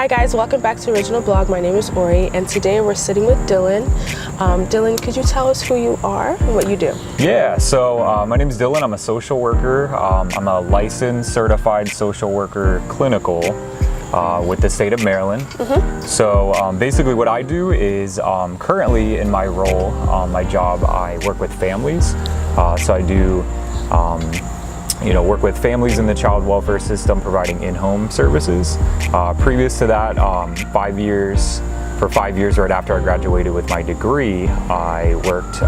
Hi guys, welcome back to Original Blog. My name is Ori, and today we're sitting with Dylan. Dylan, could you tell us who you are and what you do? Yeah, so my name is Dylan. I'm a social worker. I'm a licensed, certified social worker clinical with the state of Maryland. So basically what I do is currently in my role, my job, I work with families. So I do work with families in the child welfare system, providing in-home services. Previous to that, 5 years right after I graduated with my degree, I worked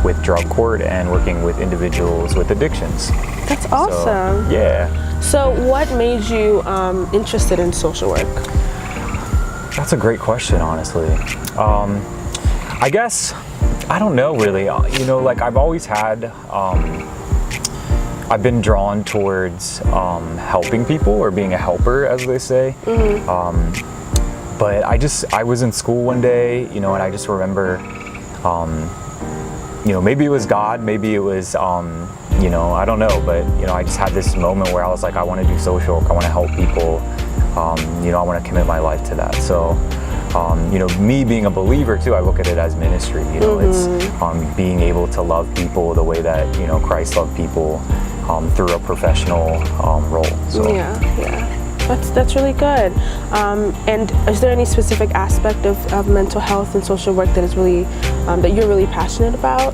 with drug court and working with individuals with addictions. That's awesome. So, yeah. So what made you interested in social work? That's a great question, honestly. I guess, I don't know really. I've always had, I've been drawn towards helping people, or being a helper, as they say. But I was in school one day, and I just remember, maybe it was God, maybe it was, I don't know, but, I just had this moment where I was like, I want to do social work, I want to help people, I want to commit my life to that. So, me being a believer too, I look at it as ministry, it's being able to love people the way that, Christ loved people through a professional role. So. Yeah. That's really good. And is there any specific aspect of mental health and social work that is really that you're really passionate about?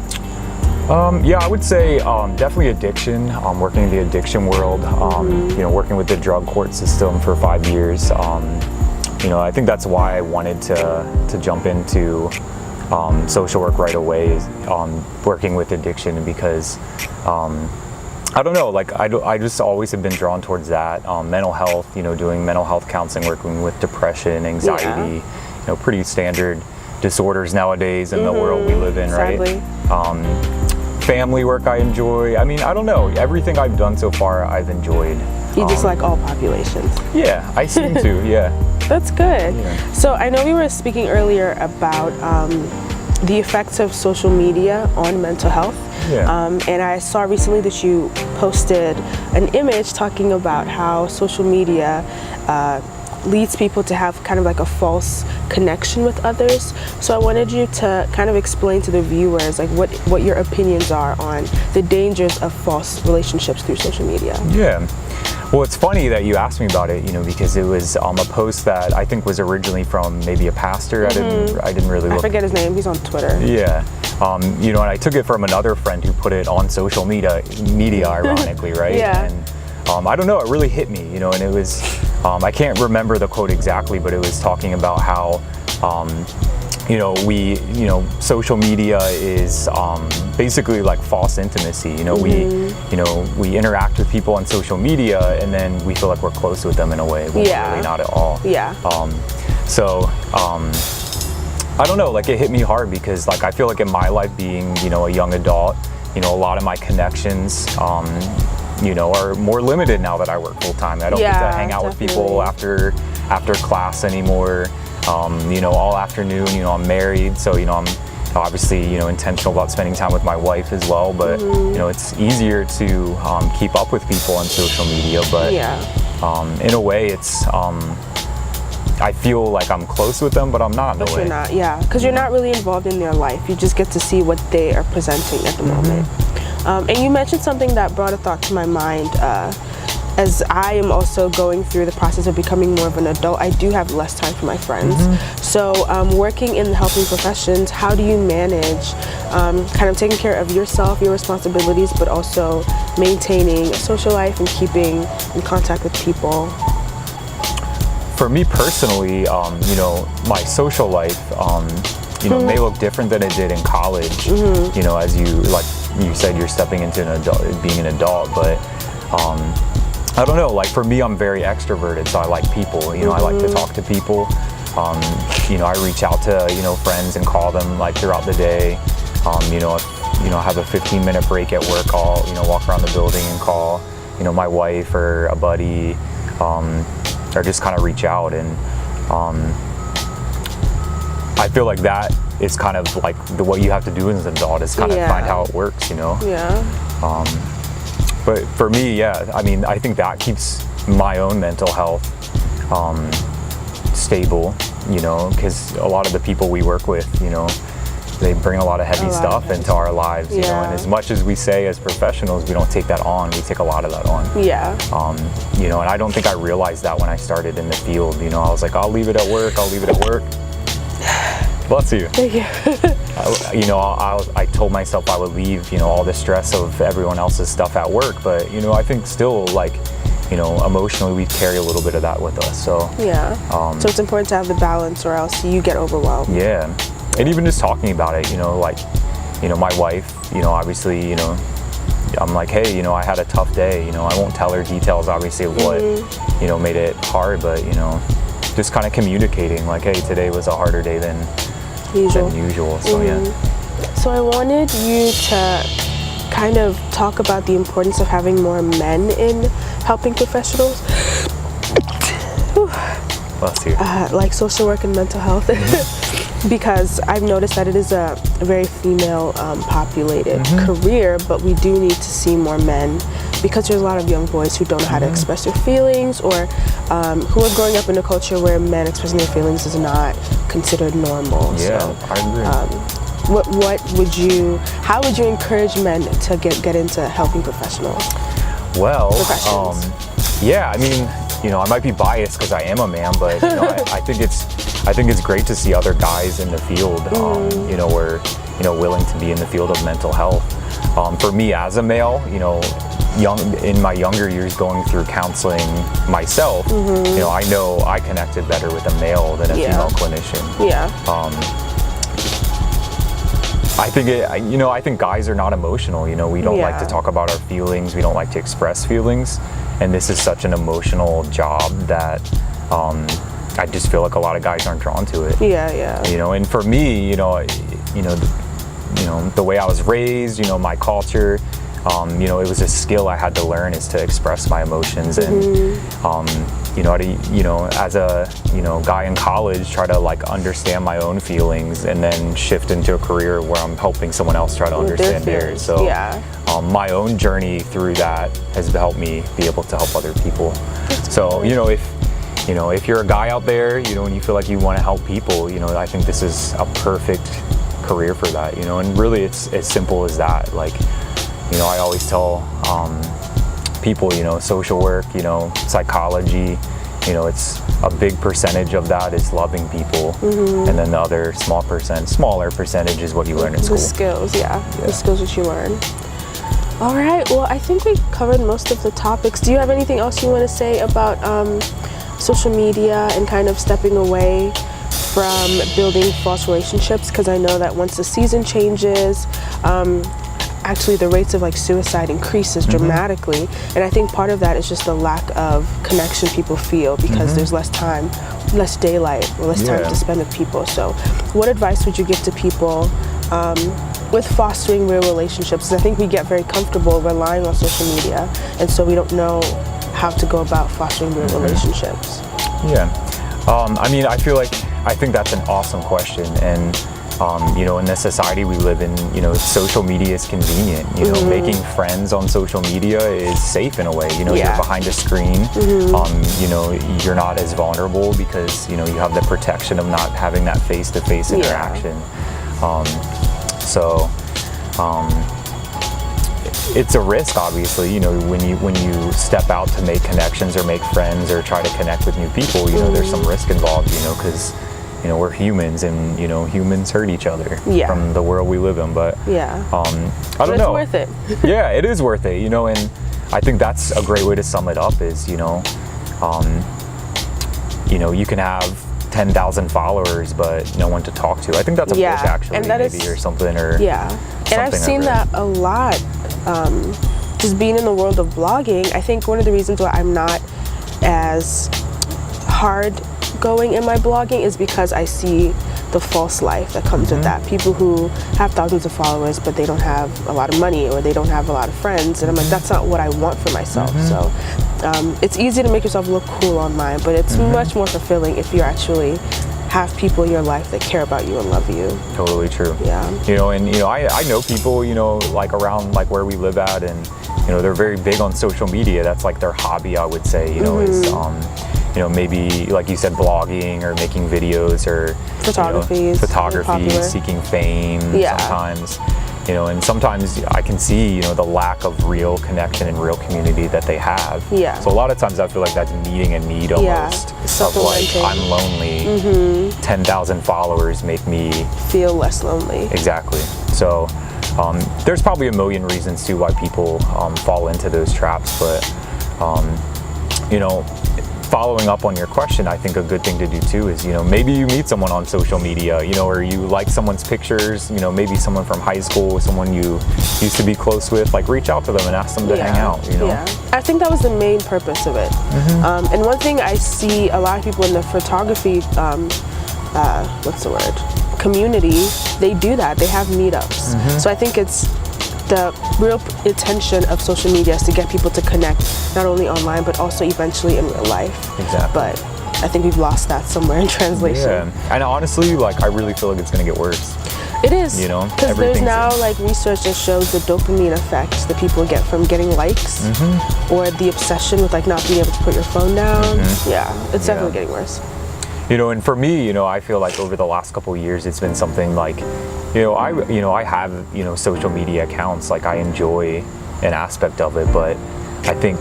Yeah, I would say definitely addiction. Working in the addiction world, working with the drug court system for 5 years. I think that's why I wanted to jump into social work right away, working with addiction, because I don't know, I just always have been drawn towards that. Mental health, doing mental health counseling, working with depression, anxiety, pretty standard disorders nowadays in the world we live in, Sadly. Right? Family work I enjoy. I mean, I don't know, everything I've done so far I've enjoyed. You just like all populations. Yeah, I seem to, yeah. That's good. Yeah. So I know we were speaking earlier about the effects of social media on mental health. Yeah. And I saw recently that you posted an image talking about how social media leads people to have kind of like a false connection with others. So I wanted you to kind of explain to the viewers like what your opinions are on the dangers of false relationships through social media. Yeah. Well, it's funny that you asked me about it, because it was a post that I think was originally from maybe a pastor. I didn't really look. I forget his name. He's on Twitter. Yeah. And I took it from another friend who put it on social media ironically, right? Yeah. And I don't know, it really hit me, and it was, I can't remember the quote exactly, but it was talking about how, social media is basically like false intimacy. We interact with people on social media, and then we feel like we're close with them in a way. When we're really not at all. Yeah. I don't know, it hit me hard because I feel like in my life being, a young adult, a lot of my connections, are more limited now that I work full time. I don't get to hang out with people after class anymore. All afternoon, I'm married, so, I'm obviously, intentional about spending time with my wife as well, but, it's easier to keep up with people on social media, but in a way it's, I feel like I'm close with them, but I'm not in a way. But you're not, yeah, because you're not really involved in their life. You just get to see what they are presenting at the moment. And you mentioned something that brought a thought to my mind. As I am also going through the process of becoming more of an adult, I do have less time for my friends. So working in the helping professions, how do you manage kind of taking care of yourself, your responsibilities, but also maintaining a social life and keeping in contact with people? For me personally, my social life, may look different than it did in college. As you said, you're stepping into being an adult, but I don't know, for me, I'm very extroverted, so I like people, I like to talk to people. I reach out to, friends and call them throughout the day. If, have a 15-minute break at work, I'll, walk around the building and call, my wife or a buddy, or just kind of reach out. And I feel like that is kind of what you have to do as an adult, is kind of find how it works, Yeah. But for me, I mean, I think that keeps my own mental health stable, you know, because a lot of the people we work with, you know, they bring a lot of heavy stuff into our lives, you know, and as much as we say as professionals we don't take that on, we take a lot of that on. Yeah. You know, and I don't think I realized that when I started in the field. You know, I was like, I'll leave it at work, I'll leave it at work. Bless you. Thank you. You know, I told myself I would leave, you know, all the stress of everyone else's stuff at work, but, you know, I think still, like, you know, emotionally we carry a little bit of that with us, so. Yeah. So it's important to have the balance or else you get overwhelmed. Yeah. And even just talking about it, you know, like, you know, my wife, you know, obviously, you know, I'm like, hey, you know, I had a tough day, you know, I won't tell her details, obviously, of what, you know, made it hard, but, you know, just kind of communicating, like, hey, today was a harder day than usual. So, yeah. So I wanted you to kind of talk about the importance of having more men in helping professionals. Bless you. Like social work and mental health. Because I've noticed that it is a very female populated career, but we do need to see more men, because there's a lot of young boys who don't know how to express their feelings, or who are growing up in a culture where men expressing their feelings is not considered normal. Yeah, so, I agree. how would you encourage men to get into helping professionals? Well, yeah, I mean, you know, I might be biased because I am a man, but you know, I think it's great to see other guys in the field, you know, were, you know, willing to be in the field of mental health. For me as a male, you know, in my younger years going through counseling myself, you know I connected better with a male than a female clinician. Yeah. I think guys are not emotional. You know, we don't like to talk about our feelings. We don't like to express feelings, and this is such an emotional job that I just feel like a lot of guys aren't drawn to it. Yeah, yeah. You know, and for me, the way I was raised, you know, my culture, you know, it was a skill I had to learn, is to express my emotions, and you know, as a guy in college, try to like understand my own feelings, and then shift into a career where I'm helping someone else try to understand theirs. So my own journey through that has helped me be able to help other people. So you know, if you're a guy out there, you know, and you feel like you want to help people, you know, I think this is a perfect career for that. You know, and really it's as simple as that. Like, you know, I always tell people, you know, social work, you know, psychology, you know, it's a big percentage of that is loving people, and then the other smaller percentage is what you learn in school. The skills, the skills that you learn. All right, well, I think we covered most of the topics. Do you have anything else you want to say about social media and kind of stepping away from building false relationships? Because I know that once the season changes, actually the rates of like suicide increases dramatically, and I think part of that is just the lack of connection people feel, because there's less time, less daylight, or less time to spend with people. So what advice would you give to people with fostering real relationships? Because I think we get very comfortable relying on social media, and so we don't know how to go about fostering real relationships. Yeah, I mean, I think that's an awesome question, and you know, in the society we live in, you know, social media is convenient. You know, making friends on social media is safe in a way. You know, you're behind a screen. You know, you're not as vulnerable because, you know, you have the protection of not having that face-to-face interaction. It's a risk, obviously. You know, when you step out to make connections or make friends or try to connect with new people, you know, there's some risk involved. You know, because, you know, we're humans, and, you know, humans hurt each other from the world we live in. But I don't know. It's worth it. Yeah, it is worth it. You know, and I think that's a great way to sum it up. Is, you know, you can have 10,000 followers but no one to talk to. I think that's a book, actually, and that maybe, or something, or and I've seen that a lot. Just being in the world of blogging, I think one of the reasons why I'm not as hard going in my blogging is because I see the false life that comes with that. People who have thousands of followers but they don't have a lot of money, or they don't have a lot of friends, and I'm like, that's not what I want for myself. So it's easy to make yourself look cool online, but it's much more fulfilling if you actually have people in your life that care about you and love you. Totally true. Yeah. You know, and you know, I know people, you know, like around like where we live at, and you know, they're very big on social media. That's like their hobby, I would say. You know, is maybe like you said, blogging or making videos or photography, seeking fame sometimes. And sometimes I can see, the lack of real connection and real community that they have. Yeah. So a lot of times I feel like that's meeting a need almost. Of like, I'm lonely, 10,000 followers make me feel less lonely. Exactly. So there's probably a million reasons too why people fall into those traps, but following up on your question, I think a good thing to do too is, maybe you meet someone on social media, or you like someone's pictures, maybe someone from high school, someone you used to be close with, like reach out to them and ask them to hang out, Yeah, I think that was the main purpose of it. And one thing I see a lot of people in the photography, community, they do that. They have meetups. So I think it's the real intention of social media is to get people to connect, not only online, but also eventually in real life. Exactly. But I think we've lost that somewhere in translation. Yeah, and honestly, like, I really feel like it's gonna get worse. It is, because there's now like research that shows the dopamine effects that people get from getting likes, or the obsession with like not being able to put your phone down. Yeah, it's definitely getting worse. And for me, I feel like over the last couple of years, it's been something like, I have, social media accounts, like I enjoy an aspect of it, but I think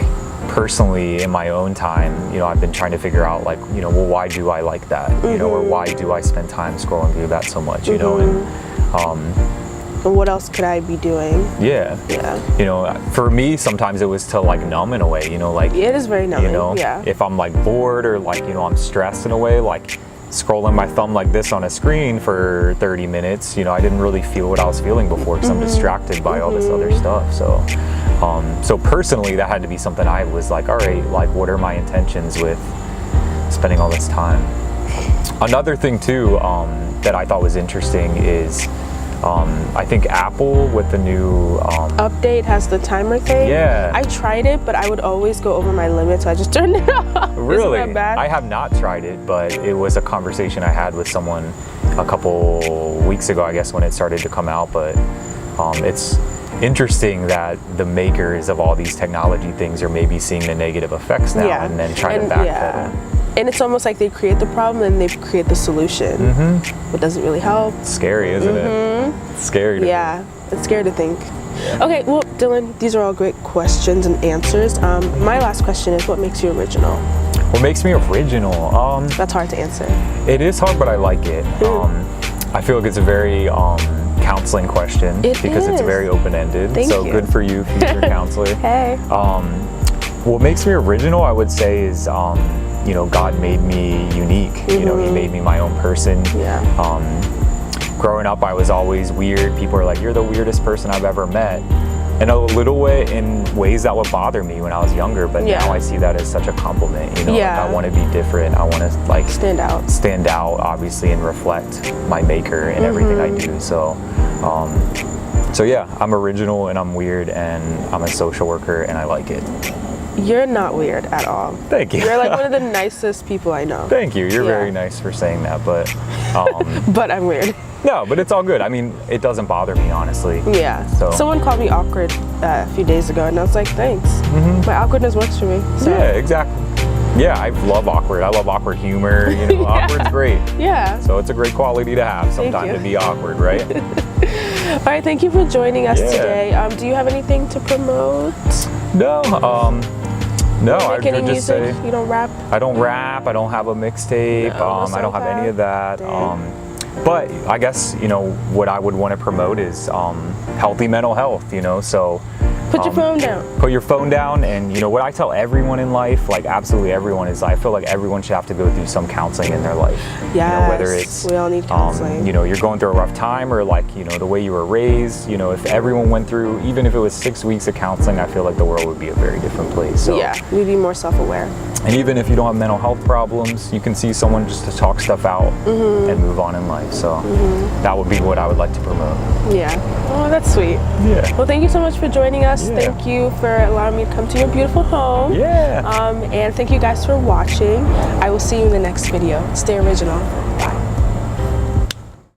personally in my own time, I've been trying to figure out like, well, why do I like that? Or why do I spend time scrolling through that so much, And what else could I be doing? Yeah. For me, sometimes it was to like numb in a way, like it is very numbing. If I'm like bored or like, I'm stressed in a way, like scrolling my thumb like this on a screen for 30 minutes, I didn't really feel what I was feeling before because I'm distracted by all this other stuff. So personally, that had to be something I was like, all right, like what are my intentions with spending all this time? Another thing too, that I thought was interesting is, I think Apple with the new update has the timer thing. Yeah. I tried it, but I would always go over my limit, so I just turned it off. Really? Isn't that bad? I have not tried it, but it was a conversation I had with someone a couple weeks ago, I guess, when it started to come out. But it's interesting that the makers of all these technology things are maybe seeing the negative effects now and then trying to backpedal. And it's almost like they create the problem and they create the solution. It doesn't really help. It's scary, isn't it? It's scary to it's scary to think. Okay, well, Dylan, these are all great questions and answers. My last question is, what makes you original? What makes me original? That's hard to answer. It is hard, but I like it. I feel like it's a very counseling question because it's very open-ended. Thank you. Good for you, future counselor. Hey. What makes me original, I would say, is God made me unique. He made me my own person. Growing up, I was always weird. People are like, you're the weirdest person I've ever met. In a little way, in ways that would bother me when I was younger, but now I see that as such a compliment. Like, I want to be different. I want to like stand out, obviously, and reflect my maker in everything I do. So yeah, I'm original and I'm weird and I'm a social worker and I like it. You're not weird at all. Thank you. You're like one of the nicest people I know. Thank you. You're very nice for saying that, but but I'm weird. No, but it's all good. I mean, it doesn't bother me, honestly. Yeah. So someone called me awkward a few days ago, and I was like, thanks. My awkwardness works for me. So. Yeah, exactly. Yeah, I love awkward. I love awkward humor. Awkward's great. Yeah. So it's a great quality to have sometimes to be awkward, right? All right, thank you for joining us today. Do you have anything to promote? No. No, I would just say you don't rap. I don't rap. I don't have a mixtape. I don't have any of that. But I guess what I would want to promote is healthy mental health. So put your phone down. Put your phone down, and what I tell everyone in life, like absolutely everyone, is I feel like everyone should have to go through some counseling in their life. Yes, whether it's we all need counseling. You're going through a rough time, or like the way you were raised. If everyone went through, even if it was 6 weeks of counseling, I feel like the world would be a very different place. So yeah, we'd be more self-aware. And even if you don't have mental health problems, you can see someone just to talk stuff out and move on in life. So that would be what I would like to promote. Yeah. Oh, that's sweet. Yeah. Well, thank you so much for joining us. Yeah. Thank you for allowing me to come to your beautiful home. Yeah. And thank you guys for watching. I will see you in the next video. Stay original.